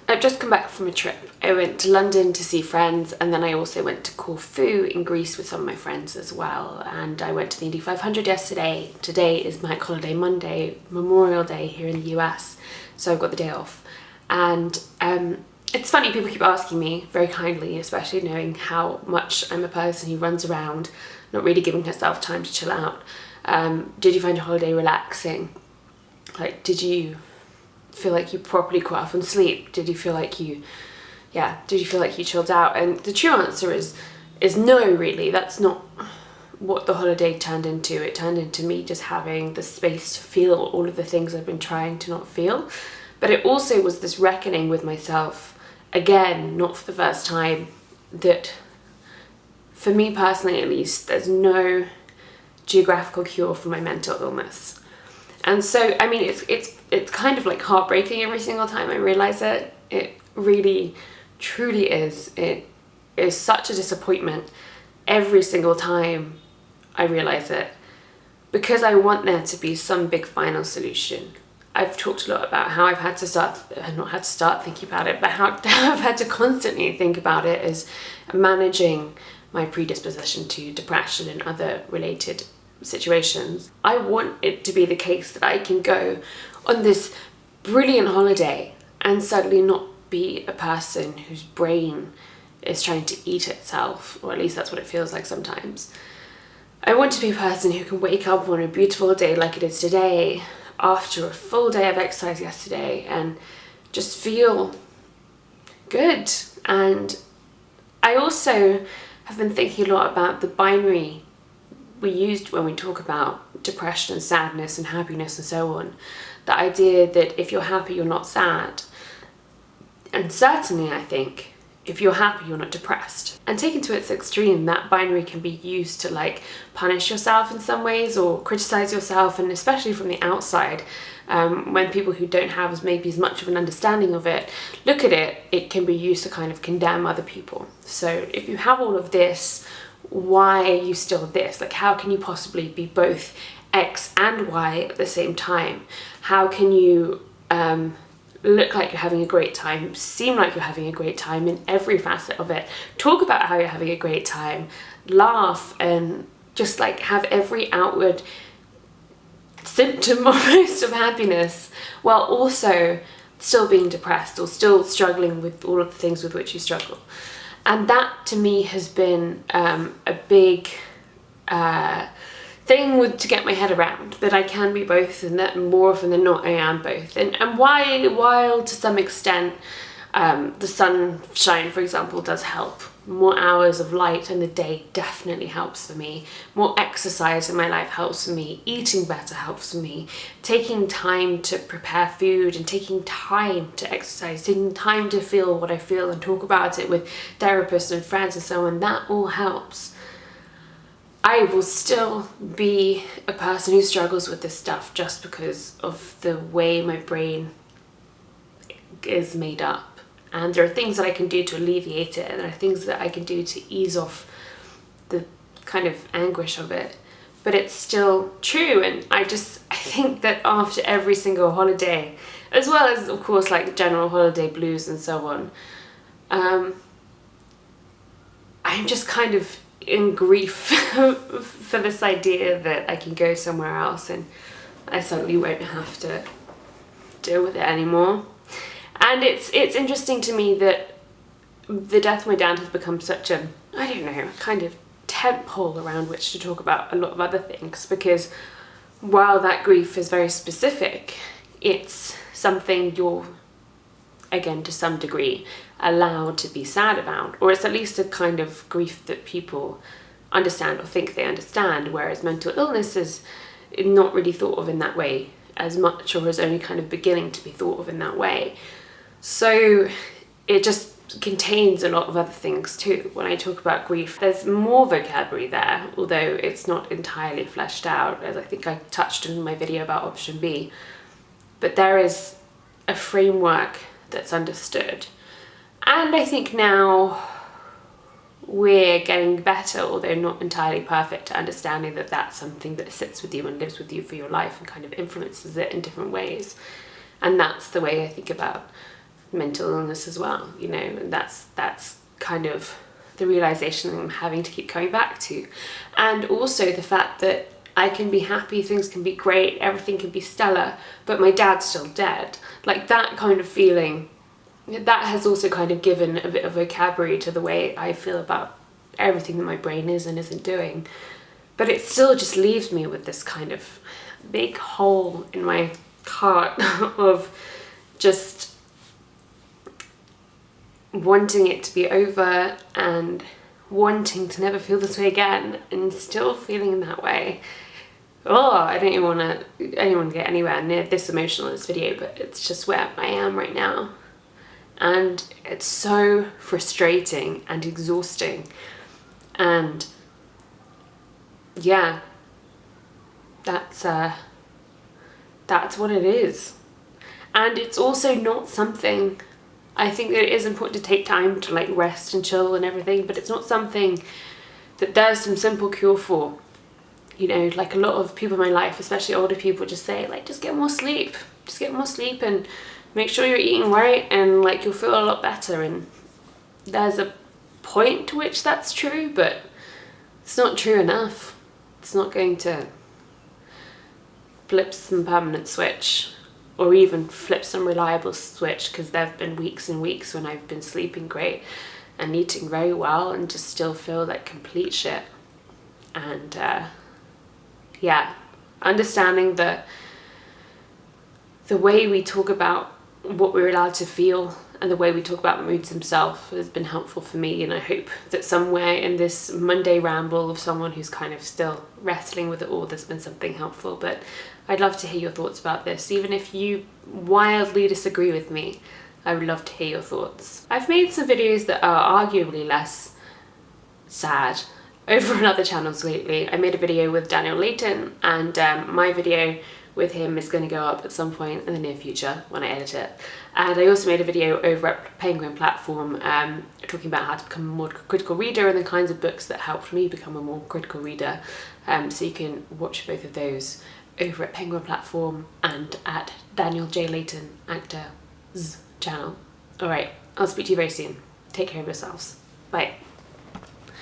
I've just come back from a trip. I went to London to see friends, and then I also went to Corfu in Greece with some of my friends as well. And I went to the Indy 500 yesterday. Today is Bank Holiday Monday, Memorial Day here in the US, so I've got the day off. And it's funny, people keep asking me very kindly, especially knowing how much I'm a person who runs around, not really giving herself time to chill out. Did you find your holiday relaxing? Like, did you feel like you properly caught up on sleep? Did you feel like you chilled out? And the true answer is no, really. That's not what the holiday turned into. It turned into me just having the space to feel all of the things I've been trying to not feel. But it also was this reckoning with myself, again, not for the first time, that for me personally at least, there's no geographical cure for my mental illness. And so, I mean, it's kind of like heartbreaking every single time I realise it. It really, truly is. It is such a disappointment every single time I realise it, because I want there to be some big final solution. I've talked a lot about how I've had to start thinking about it, but how I've had to constantly think about it as managing my predisposition to depression and other related situations. I want it to be the case that I can go on this brilliant holiday and suddenly not be a person whose brain is trying to eat itself, or at least that's what it feels like sometimes. I want to be a person who can wake up on a beautiful day like it is today, after a full day of exercise yesterday, and just feel good. And I also have been thinking a lot about the binary we used when we talk about depression and sadness and happiness and so on. The idea that if you're happy, you're not sad. And certainly, I think, if you're happy, you're not depressed. And taken to its extreme, that binary can be used to like punish yourself in some ways or criticize yourself, and especially from the outside, when people who don't have maybe as much of an understanding of it look at it, it can be used to kind of condemn other people. So if you have all of this, why are you still this? Like, how can you possibly be both X and Y at the same time? How can you look like you're having a great time, seem like you're having a great time in every facet of it, talk about how you're having a great time, laugh, and just like have every outward symptom almost of happiness, while also still being depressed or still struggling with all of the things with which you struggle? And that to me has been a big thing to get my head around, that I can be both, and that more often than not I am both. And while to some extent the sunshine, for example, does help, more hours of light in the day definitely helps for me, more exercise in my life helps for me, eating better helps for me, taking time to prepare food and taking time to exercise, taking time to feel what I feel and talk about it with therapists and friends and so on, that all helps. I will still be a person who struggles with this stuff just because of the way my brain is made up. And there are things that I can do to alleviate it, and there are things that I can do to ease off the kind of anguish of it. But it's still true, and I think that after every single holiday, as well as, of course, like general holiday blues and so on, I'm just kind of in grief for this idea that I can go somewhere else and I suddenly won't have to deal with it anymore. And it's interesting to me that the death of my dad has become such a, I don't know, kind of tentpole around which to talk about a lot of other things, because while that grief is very specific, it's something you're, again, to some degree, allowed to be sad about, or it's at least a kind of grief that people understand or think they understand, whereas mental illness is not really thought of in that way as much, or is only kind of beginning to be thought of in that way. So it just contains a lot of other things too. When I talk about grief, there's more vocabulary there, although it's not entirely fleshed out, as I think I touched in my video about option B. But there is a framework that's understood. And I think now we're getting better, although not entirely perfect, at understanding that that's something that sits with you and lives with you for your life and kind of influences it in different ways. And that's the way I think about mental illness as well, you know, and that's kind of the realization I'm having to keep coming back to. And also the fact that I can be happy, things can be great, everything can be stellar, but my dad's still dead. Like, that kind of feeling, that has also kind of given a bit of vocabulary to the way I feel about everything that my brain is and isn't doing. But it still just leaves me with this kind of big hole in my heart of just wanting it to be over and wanting to never feel this way again, and still feeling that way. Oh, I don't even want to get anywhere near this emotional in this video, but it's just where I am right now. And it's so frustrating and exhausting. And yeah, that's what it is. And it's also not something, I think that it is important to take time to like rest and chill and everything, but it's not something that there's some simple cure for. You know, like a lot of people in my life, especially older people, just say like, just get more sleep, and make sure you're eating right, and like you'll feel a lot better. And there's a point to which that's true, but it's not true enough. It's not going to flip some permanent switch, or even flip some reliable switch, because there have been weeks and weeks when I've been sleeping great and eating very well and just still feel like complete shit. And yeah, understanding that the way we talk about what we're allowed to feel and the way we talk about moods themselves has been helpful for me. And I hope that somewhere in this Monday ramble of someone who's kind of still wrestling with it all, there's been something helpful. But I'd love to hear your thoughts about this. Even if you wildly disagree with me, I would love to hear your thoughts. I've made some videos that are arguably less sad over on other channels lately. I made a video with Daniel Layton, and my video with him is going to go up at some point in the near future when I edit it. And I also made a video over at Penguin Platform talking about how to become a more critical reader and the kinds of books that helped me become a more critical reader. So you can watch both of those over at Penguin Platform and at Daniel J. Layton Actor's channel. Alright, I'll speak to you very soon. Take care of yourselves. Bye.